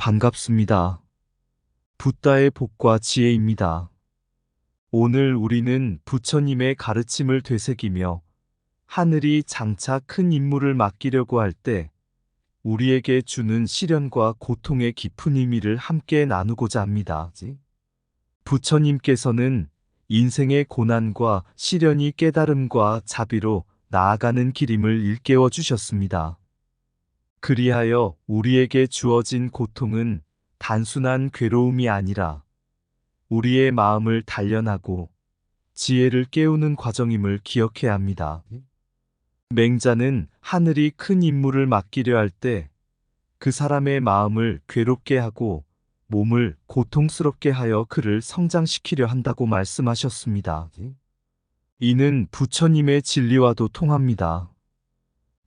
반갑습니다. 붓다의 복과 지혜입니다. 오늘 우리는 부처님의 가르침을 되새기며 하늘이 장차 큰 임무를 맡기려고 할 때 우리에게 주는 시련과 고통의 깊은 의미를 함께 나누고자 합니다. 부처님께서는 인생의 고난과 시련이 깨달음과 자비로 나아가는 길임을 일깨워 주셨습니다. 그리하여 우리에게 주어진 고통은 단순한 괴로움이 아니라 우리의 마음을 단련하고 지혜를 깨우는 과정임을 기억해야 합니다. 맹자는 하늘이 큰 임무를 맡기려 할 때 그 사람의 마음을 괴롭게 하고 몸을 고통스럽게 하여 그를 성장시키려 한다고 말씀하셨습니다. 이는 부처님의 진리와도 통합니다.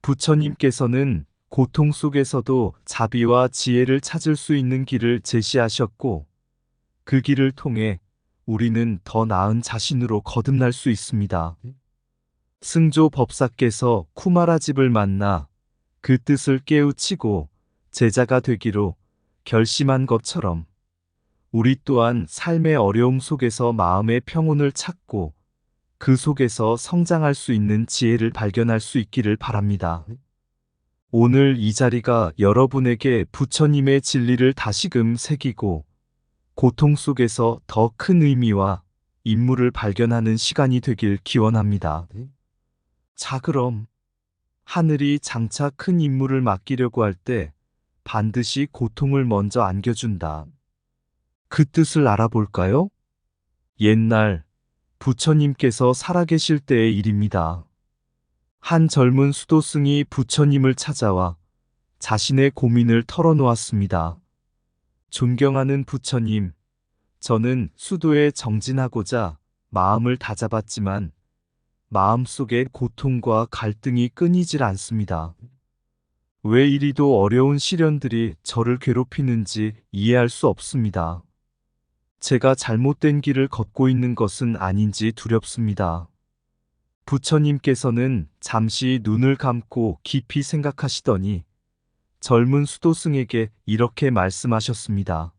부처님께서는 고통 속에서도 자비와 지혜를 찾을 수 있는 길을 제시하셨고, 그 길을 통해 우리는 더 나은 자신으로 거듭날 수 있습니다. 승조 법사께서 쿠마라집을 만나 그 뜻을 깨우치고 제자가 되기로 결심한 것처럼 우리 또한 삶의 어려움 속에서 마음의 평온을 찾고 그 속에서 성장할 수 있는 지혜를 발견할 수 있기를 바랍니다. 오늘 이 자리가 여러분에게 부처님의 진리를 다시금 새기고 고통 속에서 더 큰 의미와 임무를 발견하는 시간이 되길 기원합니다. 자, 그럼 하늘이 장차 큰 임무를 맡기려고 할 때 반드시 고통을 먼저 안겨준다. 그 뜻을 알아볼까요? 옛날 부처님께서 살아계실 때의 일입니다. 한 젊은 수도승이 부처님을 찾아와 자신의 고민을 털어놓았습니다. 존경하는 부처님, 저는 수도에 정진하고자 마음을 다잡았지만 마음속에 고통과 갈등이 끊이질 않습니다. 왜 이리도 어려운 시련들이 저를 괴롭히는지 이해할 수 없습니다. 제가 잘못된 길을 걷고 있는 것은 아닌지 두렵습니다. 부처님께서는 잠시 눈을 감고 깊이 생각하시더니 젊은 수도승에게 이렇게 말씀하셨습니다.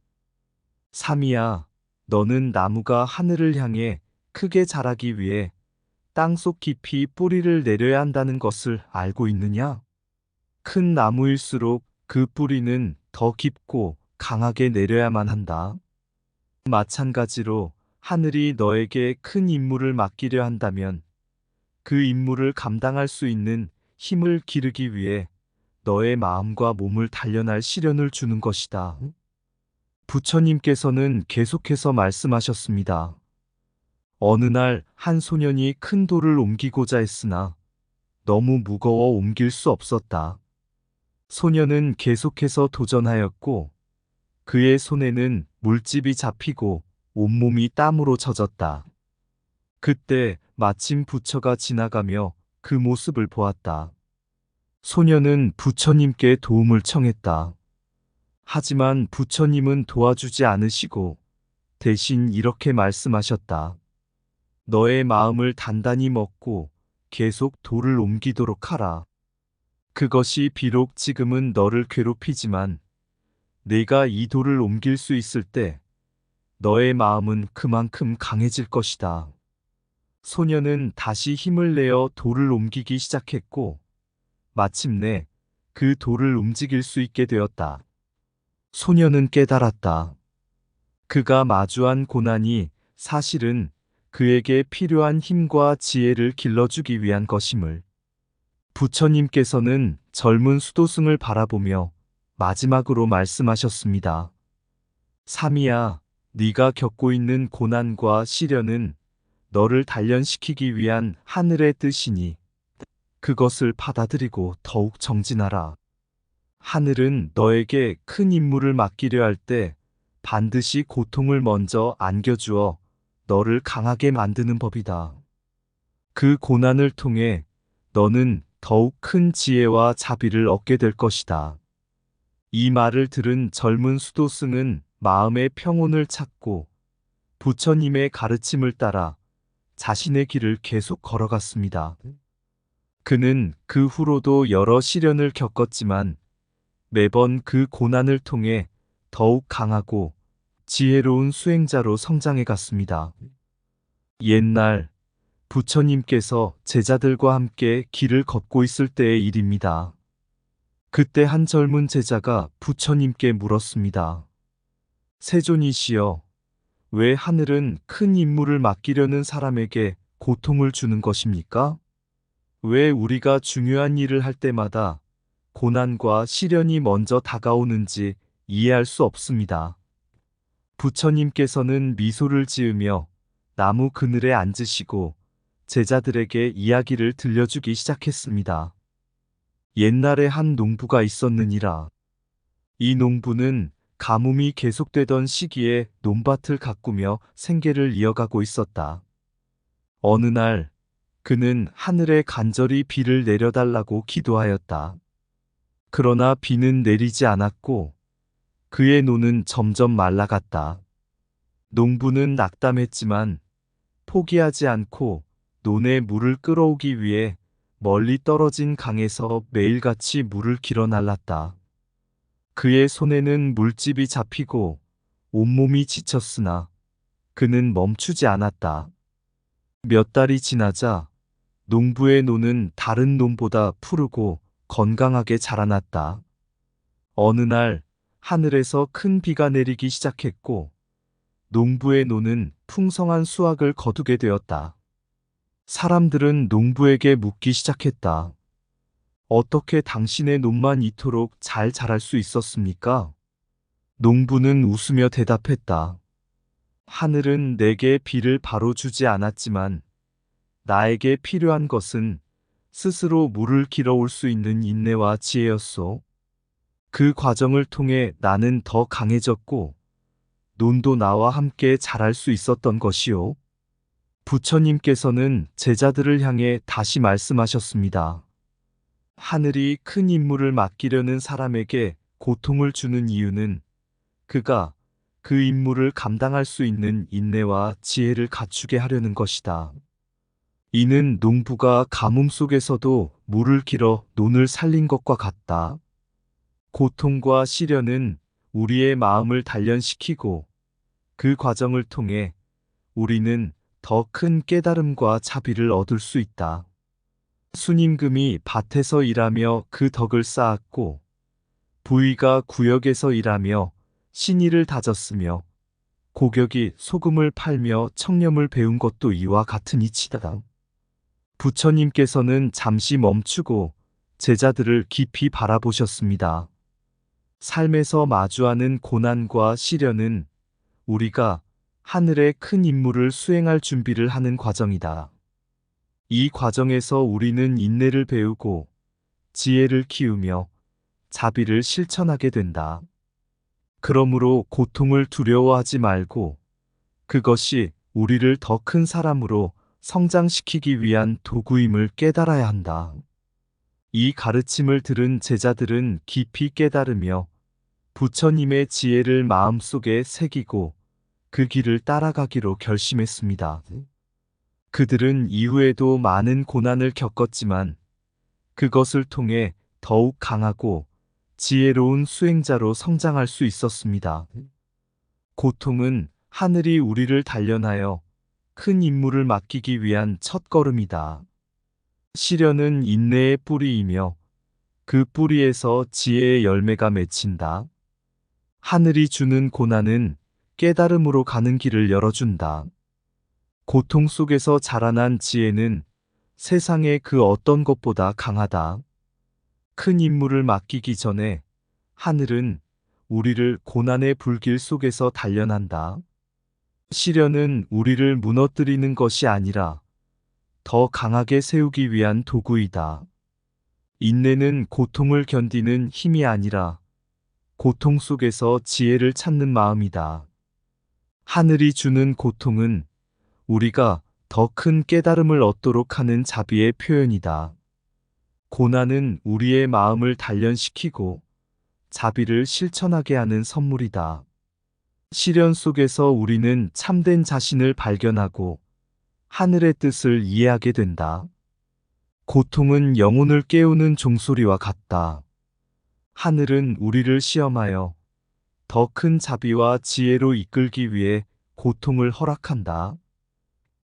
삼이야, 너는 나무가 하늘을 향해 크게 자라기 위해 땅속 깊이 뿌리를 내려야 한다는 것을 알고 있느냐? 큰 나무일수록 그 뿌리는 더 깊고 강하게 내려야만 한다. 마찬가지로 하늘이 너에게 큰 임무를 맡기려 한다면 그 임무를 감당할 수 있는 힘을 기르기 위해 너의 마음과 몸을 단련할 시련을 주는 것이다. 부처님께서는 계속해서 말씀하셨습니다. 어느 날 한 소년이 큰 돌을 옮기고자 했으나 너무 무거워 옮길 수 없었다. 소년은 계속해서 도전하였고 그의 손에는 물집이 잡히고 온몸이 땀으로 젖었다. 그때 마침 부처가 지나가며 그 모습을 보았다. 소년은 부처님께 도움을 청했다. 하지만 부처님은 도와주지 않으시고 대신 이렇게 말씀하셨다. 너의 마음을 단단히 먹고 계속 돌을 옮기도록 하라. 그것이 비록 지금은 너를 괴롭히지만 네가 이 돌을 옮길 수 있을 때 너의 마음은 그만큼 강해질 것이다. 소년은 다시 힘을 내어 돌을 옮기기 시작했고 마침내 그 돌을 움직일 수 있게 되었다. 소년은 깨달았다. 그가 마주한 고난이 사실은 그에게 필요한 힘과 지혜를 길러주기 위한 것임을. 부처님께서는 젊은 수도승을 바라보며 마지막으로 말씀하셨습니다. 삼이야, 네가 겪고 있는 고난과 시련은 너를 단련시키기 위한 하늘의 뜻이니 그것을 받아들이고 더욱 정진하라. 하늘은 너에게 큰 임무를 맡기려 할 때 반드시 고통을 먼저 안겨주어 너를 강하게 만드는 법이다. 그 고난을 통해 너는 더욱 큰 지혜와 자비를 얻게 될 것이다. 이 말을 들은 젊은 수도승은 마음의 평온을 찾고 부처님의 가르침을 따라 자신의 길을 계속 걸어갔습니다. 그는 그 후로도 여러 시련을 겪었지만 매번 그 고난을 통해 더욱 강하고 지혜로운 수행자로 성장해 갔습니다. 옛날 부처님께서 제자들과 함께 길을 걷고 있을 때의 일입니다. 그때 한 젊은 제자가 부처님께 물었습니다. 세존이시여, 왜 하늘은 큰 임무를 맡기려는 사람에게 고통을 주는 것입니까? 왜 우리가 중요한 일을 할 때마다 고난과 시련이 먼저 다가오는지 이해할 수 없습니다. 부처님께서는 미소를 지으며 나무 그늘에 앉으시고 제자들에게 이야기를 들려주기 시작했습니다. 옛날에 한 농부가 있었느니라. 이 농부는 가뭄이 계속되던 시기에 논밭을 가꾸며 생계를 이어가고 있었다. 어느 날 그는 하늘에 간절히 비를 내려달라고 기도하였다. 그러나 비는 내리지 않았고 그의 논은 점점 말라갔다. 농부는 낙담했지만 포기하지 않고 논에 물을 끌어오기 위해 멀리 떨어진 강에서 매일같이 물을 길어 날랐다. 그의 손에는 물집이 잡히고 온몸이 지쳤으나 그는 멈추지 않았다. 몇 달이 지나자 농부의 논은 다른 논보다 푸르고 건강하게 자라났다. 어느 날 하늘에서 큰 비가 내리기 시작했고 농부의 논은 풍성한 수확을 거두게 되었다. 사람들은 농부에게 묻기 시작했다. 어떻게 당신의 논만 이토록 잘 자랄 수 있었습니까? 농부는 웃으며 대답했다. 하늘은 내게 비를 바로 주지 않았지만 나에게 필요한 것은 스스로 물을 길어올 수 있는 인내와 지혜였소. 그 과정을 통해 나는 더 강해졌고 논도 나와 함께 자랄 수 있었던 것이요. 부처님께서는 제자들을 향해 다시 말씀하셨습니다. 하늘이 큰 임무를 맡기려는 사람에게 고통을 주는 이유는 그가 그 임무를 감당할 수 있는 인내와 지혜를 갖추게 하려는 것이다. 이는 농부가 가뭄 속에서도 물을 길어 논을 살린 것과 같다. 고통과 시련은 우리의 마음을 단련시키고 그 과정을 통해 우리는 더 큰 깨달음과 자비를 얻을 수 있다. 순임금이 밭에서 일하며 그 덕을 쌓았고 부의가 구역에서 일하며 신의를 다졌으며 고격이 소금을 팔며 청렴을 배운 것도 이와 같은 이치다. 부처님께서는 잠시 멈추고 제자들을 깊이 바라보셨습니다. 삶에서 마주하는 고난과 시련은 우리가 하늘의 큰 임무를 수행할 준비를 하는 과정이다. 이 과정에서 우리는 인내를 배우고 지혜를 키우며 자비를 실천하게 된다. 그러므로 고통을 두려워하지 말고 그것이 우리를 더 큰 사람으로 성장시키기 위한 도구임을 깨달아야 한다. 이 가르침을 들은 제자들은 깊이 깨달으며 부처님의 지혜를 마음속에 새기고 그 길을 따라가기로 결심했습니다. 그들은 이후에도 많은 고난을 겪었지만 그것을 통해 더욱 강하고 지혜로운 수행자로 성장할 수 있었습니다. 고통은 하늘이 우리를 단련하여 큰 임무를 맡기기 위한 첫걸음이다. 시련은 인내의 뿌리이며 그 뿌리에서 지혜의 열매가 맺힌다. 하늘이 주는 고난은 깨달음으로 가는 길을 열어준다. 고통 속에서 자라난 지혜는 세상의 그 어떤 것보다 강하다. 큰 임무를 맡기기 전에 하늘은 우리를 고난의 불길 속에서 단련한다. 시련은 우리를 무너뜨리는 것이 아니라 더 강하게 세우기 위한 도구이다. 인내는 고통을 견디는 힘이 아니라 고통 속에서 지혜를 찾는 마음이다. 하늘이 주는 고통은 우리가 더 큰 깨달음을 얻도록 하는 자비의 표현이다. 고난은 우리의 마음을 단련시키고 자비를 실천하게 하는 선물이다. 시련 속에서 우리는 참된 자신을 발견하고 하늘의 뜻을 이해하게 된다. 고통은 영혼을 깨우는 종소리와 같다. 하늘은 우리를 시험하여 더 큰 자비와 지혜로 이끌기 위해 고통을 허락한다.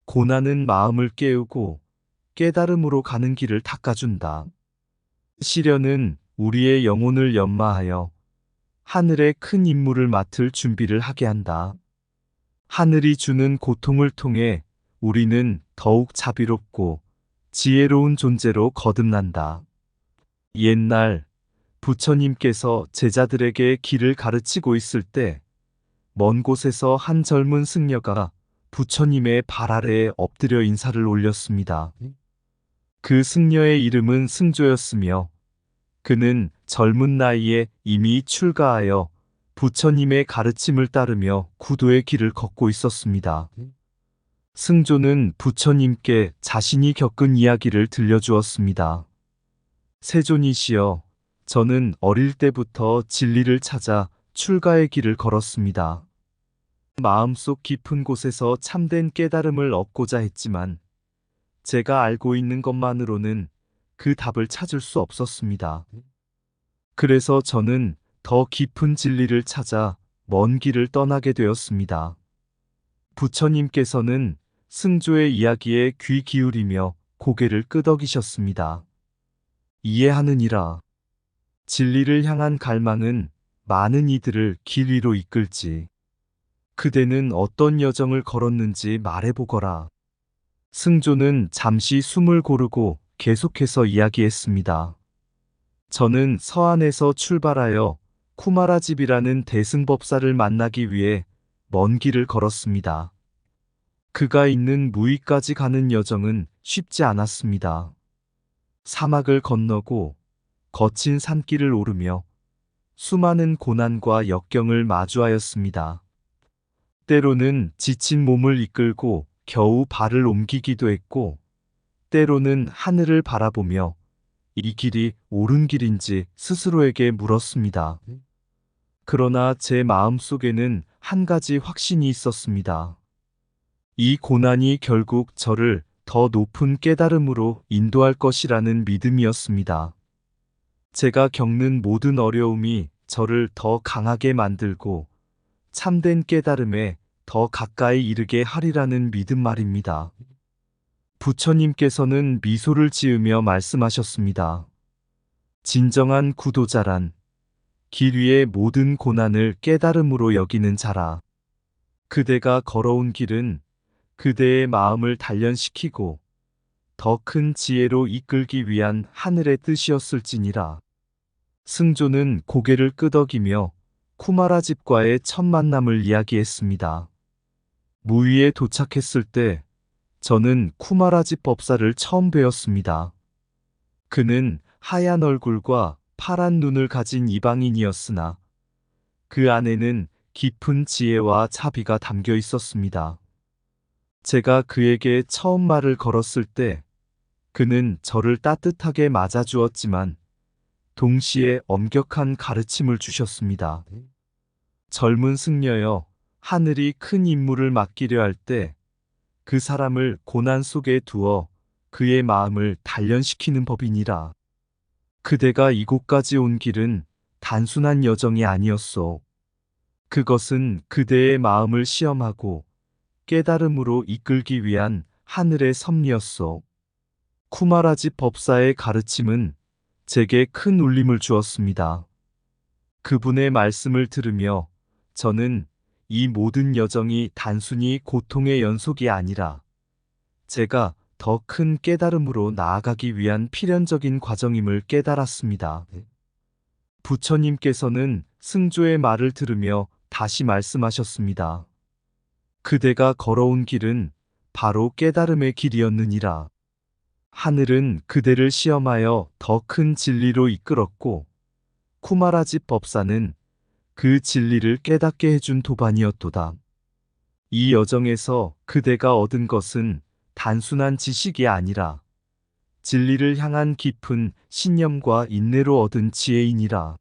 고난은 마음을 깨우고 깨달음으로 가는 길을 닦아준다. 시련은 우리의 영혼을 연마하여 하늘의 큰 임무를 맡을 준비를 하게 한다. 하늘이 주는 고통을 통해 우리는 더욱 자비롭고 지혜로운 존재로 거듭난다. 옛날 부처님께서 제자들에게 길을 가르치고 있을 때 먼 곳에서 한 젊은 승려가 부처님의 발 아래에 엎드려 인사를 올렸습니다. 그 승려의 이름은 승조였으며 그는 젊은 나이에 이미 출가하여 부처님의 가르침을 따르며 구도의 길을 걷고 있었습니다. 승조는 부처님께 자신이 겪은 이야기를 들려주었습니다. 세존이시여, 저는 어릴 때부터 진리를 찾아 출가의 길을 걸었습니다. 마음속 깊은 곳에서 참된 깨달음을 얻고자 했지만 제가 알고 있는 것만으로는 그 답을 찾을 수 없었습니다. 그래서 저는 더 깊은 진리를 찾아 먼 길을 떠나게 되었습니다. 부처님께서는 승조의 이야기에 귀 기울이며 고개를 끄덕이셨습니다. 이해하느니라. 진리를 향한 갈망은 많은 이들을 길 위로 이끌지. 그대는 어떤 여정을 걸었는지 말해보거라. 승조는 잠시 숨을 고르고 계속해서 이야기했습니다. 저는 서안에서 출발하여 쿠마라집이라는 대승법사를 만나기 위해 먼 길을 걸었습니다. 그가 있는 무위까지 가는 여정은 쉽지 않았습니다. 사막을 건너고 거친 산길을 오르며 수많은 고난과 역경을 마주하였습니다. 때로는 지친 몸을 이끌고 겨우 발을 옮기기도 했고, 때로는 하늘을 바라보며 이 길이 옳은 길인지 스스로에게 물었습니다. 그러나 제 마음속에는 한 가지 확신이 있었습니다. 이 고난이 결국 저를 더 높은 깨달음으로 인도할 것이라는 믿음이었습니다. 제가 겪는 모든 어려움이 저를 더 강하게 만들고 참된 깨달음에 더 가까이 이르게 하리라는 믿음 말입니다. 부처님께서는 미소를 지으며 말씀하셨습니다. 진정한 구도자란 길 위의 모든 고난을 깨달음으로 여기는 자라. 그대가 걸어온 길은 그대의 마음을 단련시키고 더 큰 지혜로 이끌기 위한 하늘의 뜻이었을지니라. 승조는 고개를 끄덕이며 쿠마라집과의 첫 만남을 이야기했습니다. 무위에 도착했을 때 저는 쿠마라집 법사를 처음 뵈었습니다. 그는 하얀 얼굴과 파란 눈을 가진 이방인이었으나 그 안에는 깊은 지혜와 자비가 담겨 있었습니다. 제가 그에게 처음 말을 걸었을 때 그는 저를 따뜻하게 맞아주었지만 동시에 엄격한 가르침을 주셨습니다. 젊은 승려여, 하늘이 큰 임무를 맡기려 할 때 그 사람을 고난 속에 두어 그의 마음을 단련시키는 법이니라. 그대가 이곳까지 온 길은 단순한 여정이 아니었소. 그것은 그대의 마음을 시험하고 깨달음으로 이끌기 위한 하늘의 섭리였소. 쿠마라집 법사의 가르침은 제게 큰 울림을 주었습니다. 그분의 말씀을 들으며 저는 이 모든 여정이 단순히 고통의 연속이 아니라 제가 더 큰 깨달음으로 나아가기 위한 필연적인 과정임을 깨달았습니다. 부처님께서는 승조의 말을 들으며 다시 말씀하셨습니다. 그대가 걸어온 길은 바로 깨달음의 길이었느니라. 하늘은 그대를 시험하여 더 큰 진리로 이끌었고 쿠마라집 법사는 그 진리를 깨닫게 해준 도반이었도다. 이 여정에서 그대가 얻은 것은 단순한 지식이 아니라 진리를 향한 깊은 신념과 인내로 얻은 지혜이니라.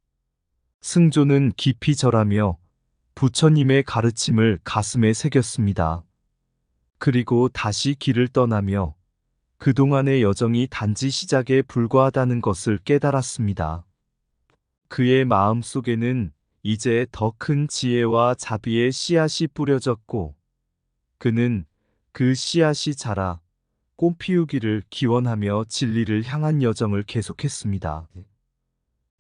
승조는 깊이 절하며 부처님의 가르침을 가슴에 새겼습니다. 그리고 다시 길을 떠나며 그동안의 여정이 단지 시작에 불과하다는 것을 깨달았습니다. 그의 마음 속에는 이제 더 큰 지혜와 자비의 씨앗이 뿌려졌고 그는 그 씨앗이 자라 꽃 피우기를 기원하며 진리를 향한 여정을 계속했습니다.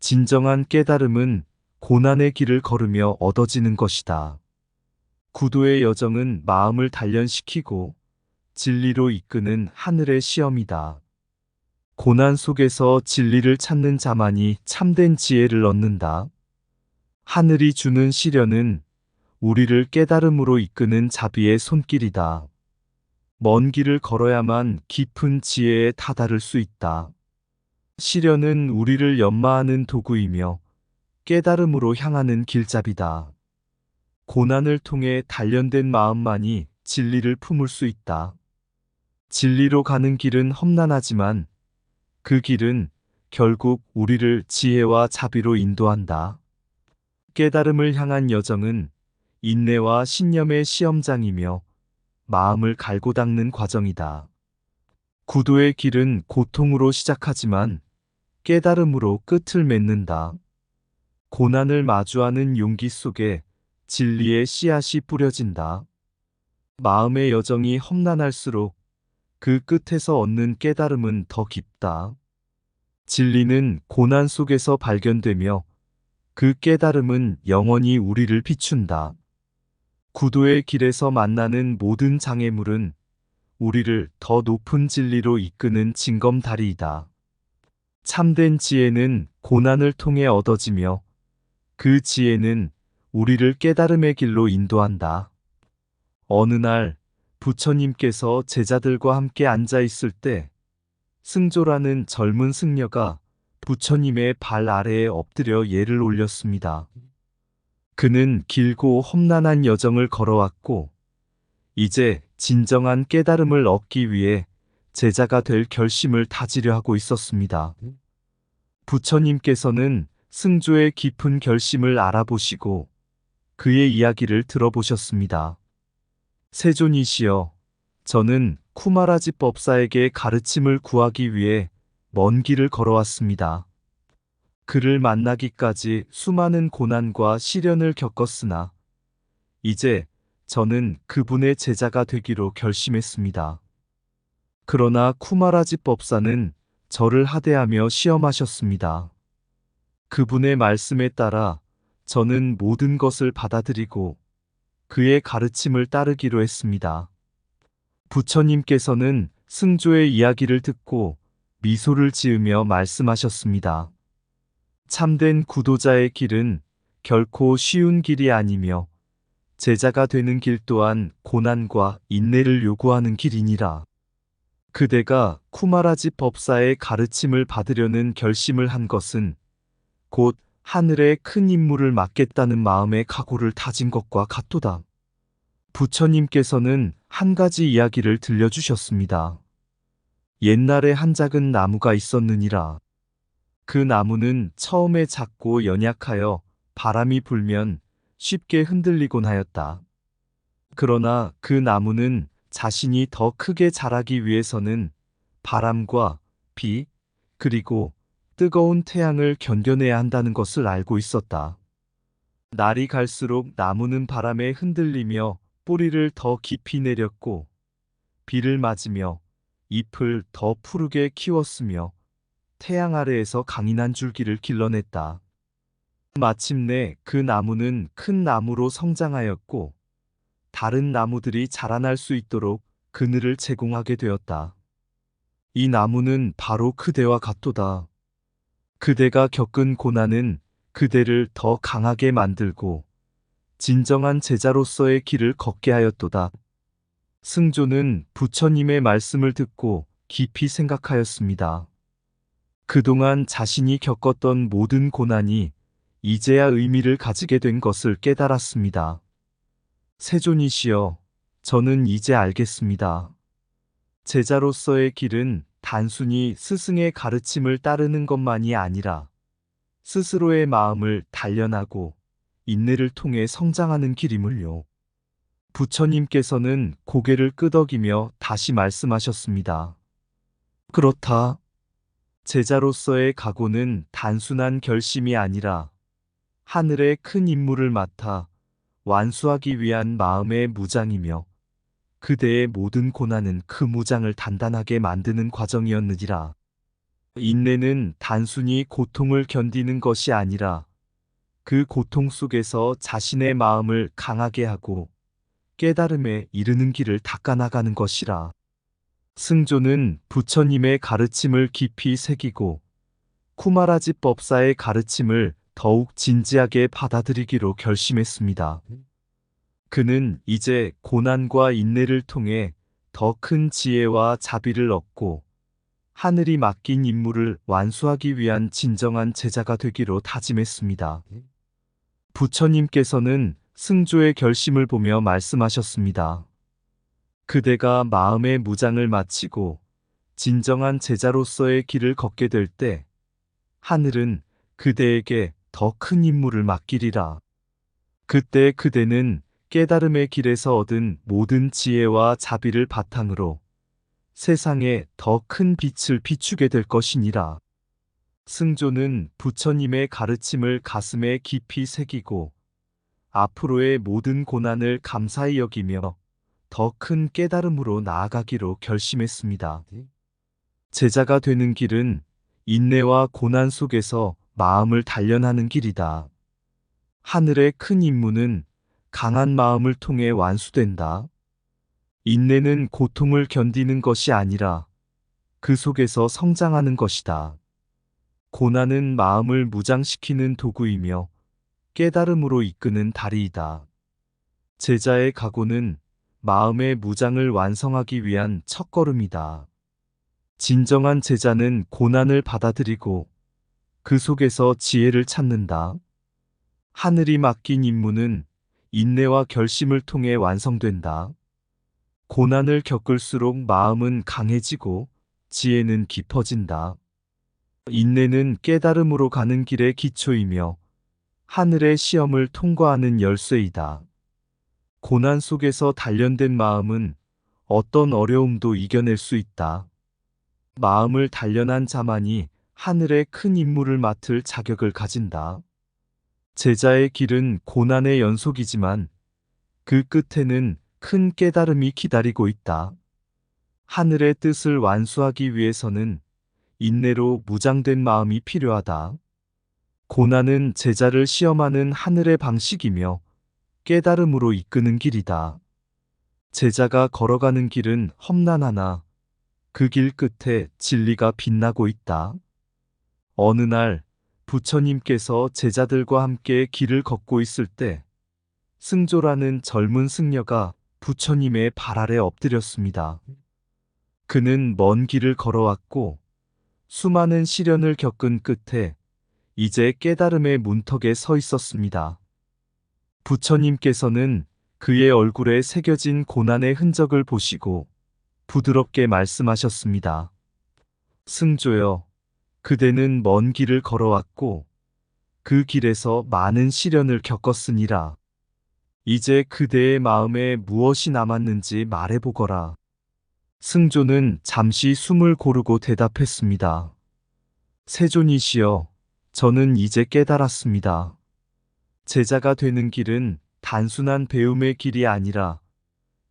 진정한 깨달음은 고난의 길을 걸으며 얻어지는 것이다. 구도의 여정은 마음을 단련시키고 진리로 이끄는 하늘의 시험이다. 고난 속에서 진리를 찾는 자만이 참된 지혜를 얻는다. 하늘이 주는 시련은 우리를 깨달음으로 이끄는 자비의 손길이다. 먼 길을 걸어야만 깊은 지혜에 다다를 수 있다. 시련은 우리를 연마하는 도구이며 깨달음으로 향하는 길잡이다. 고난을 통해 단련된 마음만이 진리를 품을 수 있다. 진리로 가는 길은 험난하지만 그 길은 결국 우리를 지혜와 자비로 인도한다. 깨달음을 향한 여정은 인내와 신념의 시험장이며 마음을 갈고 닦는 과정이다. 구도의 길은 고통으로 시작하지만 깨달음으로 끝을 맺는다. 고난을 마주하는 용기 속에 진리의 씨앗이 뿌려진다. 마음의 여정이 험난할수록 그 끝에서 얻는 깨달음은 더 깊다. 진리는 고난 속에서 발견되며 그 깨달음은 영원히 우리를 비춘다. 구도의 길에서 만나는 모든 장애물은 우리를 더 높은 진리로 이끄는 징검다리이다. 참된 지혜는 고난을 통해 얻어지며 그 지혜는 우리를 깨달음의 길로 인도한다. 어느 날 부처님께서 제자들과 함께 앉아 있을 때 승조라는 젊은 승려가 부처님의 발 아래에 엎드려 예를 올렸습니다. 그는 길고 험난한 여정을 걸어왔고 이제 진정한 깨달음을 얻기 위해 제자가 될 결심을 다지려 하고 있었습니다. 부처님께서는 승조의 깊은 결심을 알아보시고 그의 이야기를 들어보셨습니다. 세존이시여, 저는 쿠마라지 법사에게 가르침을 구하기 위해 먼 길을 걸어왔습니다. 그를 만나기까지 수많은 고난과 시련을 겪었으나 이제 저는 그분의 제자가 되기로 결심했습니다. 그러나 쿠마라지 법사는 저를 하대하며 시험하셨습니다. 그분의 말씀에 따라 저는 모든 것을 받아들이고 그의 가르침을 따르기로 했습니다. 부처님께서는 승조의 이야기를 듣고 미소를 지으며 말씀하셨습니다. 참된 구도자의 길은 결코 쉬운 길이 아니며 제자가 되는 길 또한 고난과 인내를 요구하는 길이니라. 그대가 쿠마라지 법사의 가르침을 받으려는 결심을 한 것은 곧 하늘의 큰 임무를 맡겠다는 마음의 각오를 다진 것과 같도다. 부처님께서는 한 가지 이야기를 들려주셨습니다. 옛날에 한 작은 나무가 있었느니라. 그 나무는 처음에 작고 연약하여 바람이 불면 쉽게 흔들리곤 하였다. 그러나 그 나무는 자신이 더 크게 자라기 위해서는 바람과 비, 그리고 뜨거운 태양을 견뎌내야 한다는 것을 알고 있었다. 날이 갈수록 나무는 바람에 흔들리며 뿌리를 더 깊이 내렸고 비를 맞으며 잎을 더 푸르게 키웠으며 태양 아래에서 강인한 줄기를 길러냈다. 마침내 그 나무는 큰 나무로 성장하였고 다른 나무들이 자라날 수 있도록 그늘을 제공하게 되었다. 이 나무는 바로 그대와 같도다. 그대가 겪은 고난은 그대를 더 강하게 만들고 진정한 제자로서의 길을 걷게 하였도다. 승조는 부처님의 말씀을 듣고 깊이 생각하였습니다. 그동안 자신이 겪었던 모든 고난이 이제야 의미를 가지게 된 것을 깨달았습니다. 세존이시여, 저는 이제 알겠습니다. 제자로서의 길은 단순히 스승의 가르침을 따르는 것만이 아니라 스스로의 마음을 단련하고 인내를 통해 성장하는 길임을요. 부처님께서는 고개를 끄덕이며 다시 말씀하셨습니다. 그렇다. 제자로서의 각오는 단순한 결심이 아니라 하늘의 큰 임무를 맡아 완수하기 위한 마음의 무장이며 그대의 모든 고난은 그 무장을 단단하게 만드는 과정이었느니라. 인내는 단순히 고통을 견디는 것이 아니라 그 고통 속에서 자신의 마음을 강하게 하고 깨달음에 이르는 길을 닦아나가는 것이라. 승조는 부처님의 가르침을 깊이 새기고 쿠마라지 법사의 가르침을 더욱 진지하게 받아들이기로 결심했습니다. 그는 이제 고난과 인내를 통해 더 큰 지혜와 자비를 얻고 하늘이 맡긴 임무를 완수하기 위한 진정한 제자가 되기로 다짐했습니다. 부처님께서는 승조의 결심을 보며 말씀하셨습니다. 그대가 마음의 무장을 마치고 진정한 제자로서의 길을 걷게 될 때 하늘은 그대에게 더 큰 임무를 맡기리라. 그때 그대는 깨달음의 길에서 얻은 모든 지혜와 자비를 바탕으로 세상에 더 큰 빛을 비추게 될 것이니라. 승조는 부처님의 가르침을 가슴에 깊이 새기고 앞으로의 모든 고난을 감사히 여기며 더 큰 깨달음으로 나아가기로 결심했습니다. 제자가 되는 길은 인내와 고난 속에서 마음을 단련하는 길이다. 하늘의 큰 임무는 강한 마음을 통해 완수된다. 인내는 고통을 견디는 것이 아니라 그 속에서 성장하는 것이다. 고난은 마음을 무장시키는 도구이며 깨달음으로 이끄는 다리이다. 제자의 각오는 마음의 무장을 완성하기 위한 첫걸음이다. 진정한 제자는 고난을 받아들이고 그 속에서 지혜를 찾는다. 하늘이 맡긴 임무는 인내와 결심을 통해 완성된다. 고난을 겪을수록 마음은 강해지고 지혜는 깊어진다. 인내는 깨달음으로 가는 길의 기초이며 하늘의 시험을 통과하는 열쇠이다. 고난 속에서 단련된 마음은 어떤 어려움도 이겨낼 수 있다. 마음을 단련한 자만이 하늘의 큰 임무를 맡을 자격을 가진다. 제자의 길은 고난의 연속이지만 그 끝에는 큰 깨달음이 기다리고 있다. 하늘의 뜻을 완수하기 위해서는 인내로 무장된 마음이 필요하다. 고난은 제자를 시험하는 하늘의 방식이며 깨달음으로 이끄는 길이다. 제자가 걸어가는 길은 험난하나 그 길 끝에 진리가 빛나고 있다. 어느 날 부처님께서 제자들과 함께 길을 걷고 있을 때 승조라는 젊은 승려가 부처님의 발 아래 엎드렸습니다. 그는 먼 길을 걸어왔고 수많은 시련을 겪은 끝에 이제 깨달음의 문턱에 서 있었습니다. 부처님께서는 그의 얼굴에 새겨진 고난의 흔적을 보시고 부드럽게 말씀하셨습니다. 승조여, 그대는 먼 길을 걸어왔고 그 길에서 많은 시련을 겪었으니라. 이제 그대의 마음에 무엇이 남았는지 말해보거라. 승조는 잠시 숨을 고르고 대답했습니다. 세존이시여, 저는 이제 깨달았습니다. 제자가 되는 길은 단순한 배움의 길이 아니라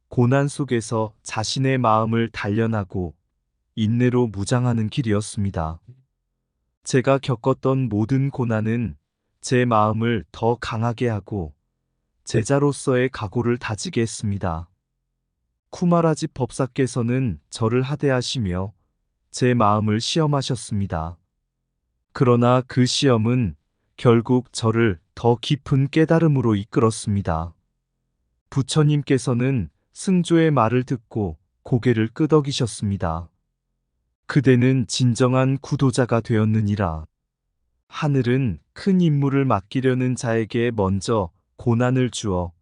고난 속에서 자신의 마음을 단련하고 인내로 무장하는 길이었습니다. 제가 겪었던 모든 고난은 제 마음을 더 강하게 하고 제자로서의 각오를 다지게 했습니다. 쿠마라지 법사께서는 저를 하대하시며 제 마음을 시험하셨습니다. 그러나 그 시험은 결국 저를 더 깊은 깨달음으로 이끌었습니다. 부처님께서는 승조의 말을 듣고 고개를 끄덕이셨습니다. 그대는 진정한 구도자가 되었느니라. 하늘은 큰 임무를 맡기려는 자에게 먼저 고난을 주어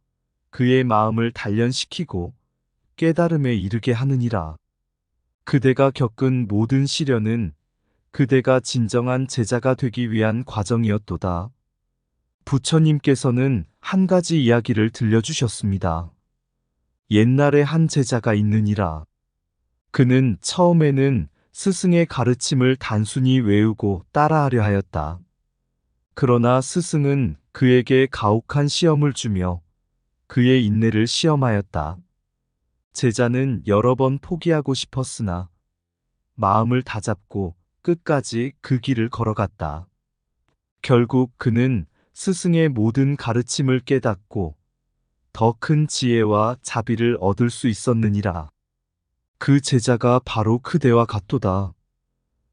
그의 마음을 단련시키고 깨달음에 이르게 하느니라. 그대가 겪은 모든 시련은 그대가 진정한 제자가 되기 위한 과정이었도다. 부처님께서는 한 가지 이야기를 들려주셨습니다. 옛날에 한 제자가 있느니라. 그는 처음에는 스승의 가르침을 단순히 외우고 따라하려 하였다. 그러나 스승은 그에게 가혹한 시험을 주며 그의 인내를 시험하였다. 제자는 여러 번 포기하고 싶었으나 마음을 다잡고 끝까지 그 길을 걸어갔다. 결국 그는 스승의 모든 가르침을 깨닫고 더 큰 지혜와 자비를 얻을 수 있었느니라. 그 제자가 바로 그대와 같도다.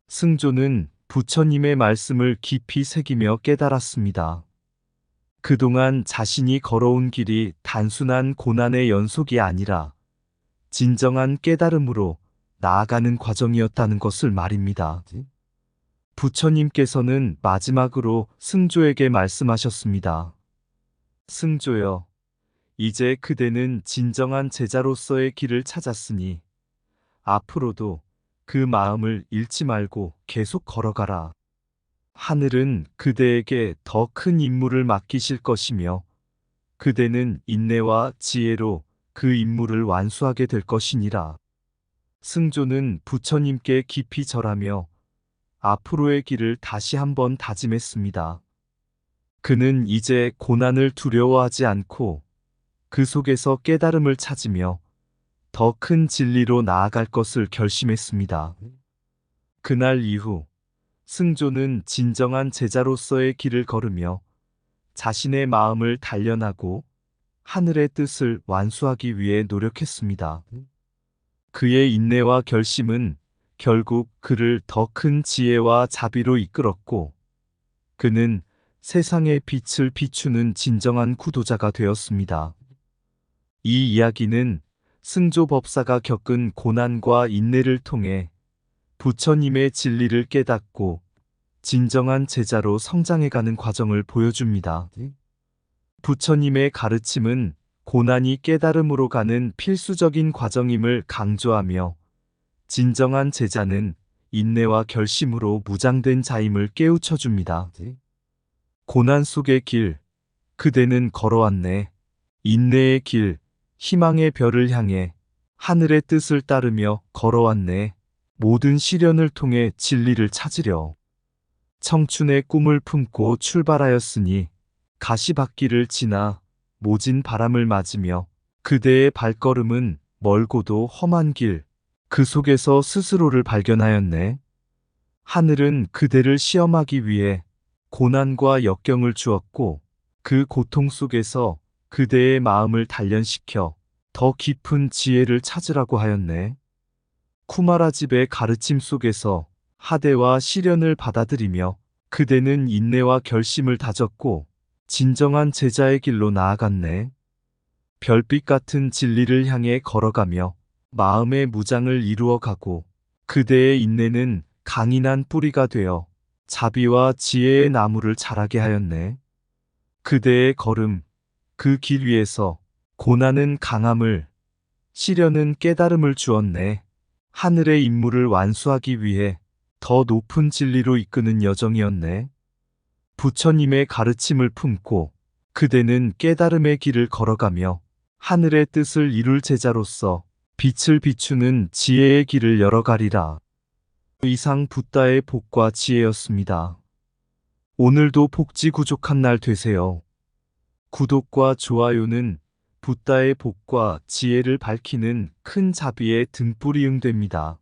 승조는 부처님의 말씀을 깊이 새기며 깨달았습니다. 그동안 자신이 걸어온 길이 단순한 고난의 연속이 아니라 진정한 깨달음으로 나아가는 과정이었다는 것을 말입니다. 부처님께서는 마지막으로 승조에게 말씀하셨습니다. 승조여, 이제 그대는 진정한 제자로서의 길을 찾았으니 앞으로도 그 마음을 잃지 말고 계속 걸어가라. 하늘은 그대에게 더 큰 임무를 맡기실 것이며 그대는 인내와 지혜로 그 임무를 완수하게 될 것이니라. 승조는 부처님께 깊이 절하며 앞으로의 길을 다시 한번 다짐했습니다. 그는 이제 고난을 두려워하지 않고 그 속에서 깨달음을 찾으며 더 큰 진리로 나아갈 것을 결심했습니다. 그날 이후 승조는 진정한 제자로서의 길을 걸으며 자신의 마음을 단련하고 하늘의 뜻을 완수하기 위해 노력했습니다. 그의 인내와 결심은 결국 그를 더 큰 지혜와 자비로 이끌었고 그는 세상의 빛을 비추는 진정한 구도자가 되었습니다. 이 이야기는 승조 법사가 겪은 고난과 인내를 통해 부처님의 진리를 깨닫고 진정한 제자로 성장해가는 과정을 보여줍니다. 부처님의 가르침은 고난이 깨달음으로 가는 필수적인 과정임을 강조하며 진정한 제자는 인내와 결심으로 무장된 자임을 깨우쳐 줍니다. 고난 속의 길, 그대는 걸어왔네. 인내의 길, 희망의 별을 향해 하늘의 뜻을 따르며 걸어왔네. 모든 시련을 통해 진리를 찾으려. 청춘의 꿈을 품고 출발하였으니 가시밭길을 지나 모진 바람을 맞으며 그대의 발걸음은 멀고도 험한 길, 그 속에서 스스로를 발견하였네. 하늘은 그대를 시험하기 위해 고난과 역경을 주었고 그 고통 속에서 그대의 마음을 단련시켜 더 깊은 지혜를 찾으라고 하였네. 쿠마라집의 가르침 속에서 하대와 시련을 받아들이며 그대는 인내와 결심을 다졌고 진정한 제자의 길로 나아갔네. 별빛 같은 진리를 향해 걸어가며 마음의 무장을 이루어가고 그대의 인내는 강인한 뿌리가 되어 자비와 지혜의 나무를 자라게 하였네. 그대의 걸음, 그 길 위에서 고난은 강함을, 시련은 깨달음을 주었네. 하늘의 임무를 완수하기 위해 더 높은 진리로 이끄는 여정이었네. 부처님의 가르침을 품고 그대는 깨달음의 길을 걸어가며 하늘의 뜻을 이룰 제자로서 빛을 비추는 지혜의 길을 열어가리라. 이상 붓다의 복과 지혜였습니다. 오늘도 복지구족한 날 되세요. 구독과 좋아요는 붓다의 복과 지혜를 밝히는 큰 자비의 등불이 응됩니다.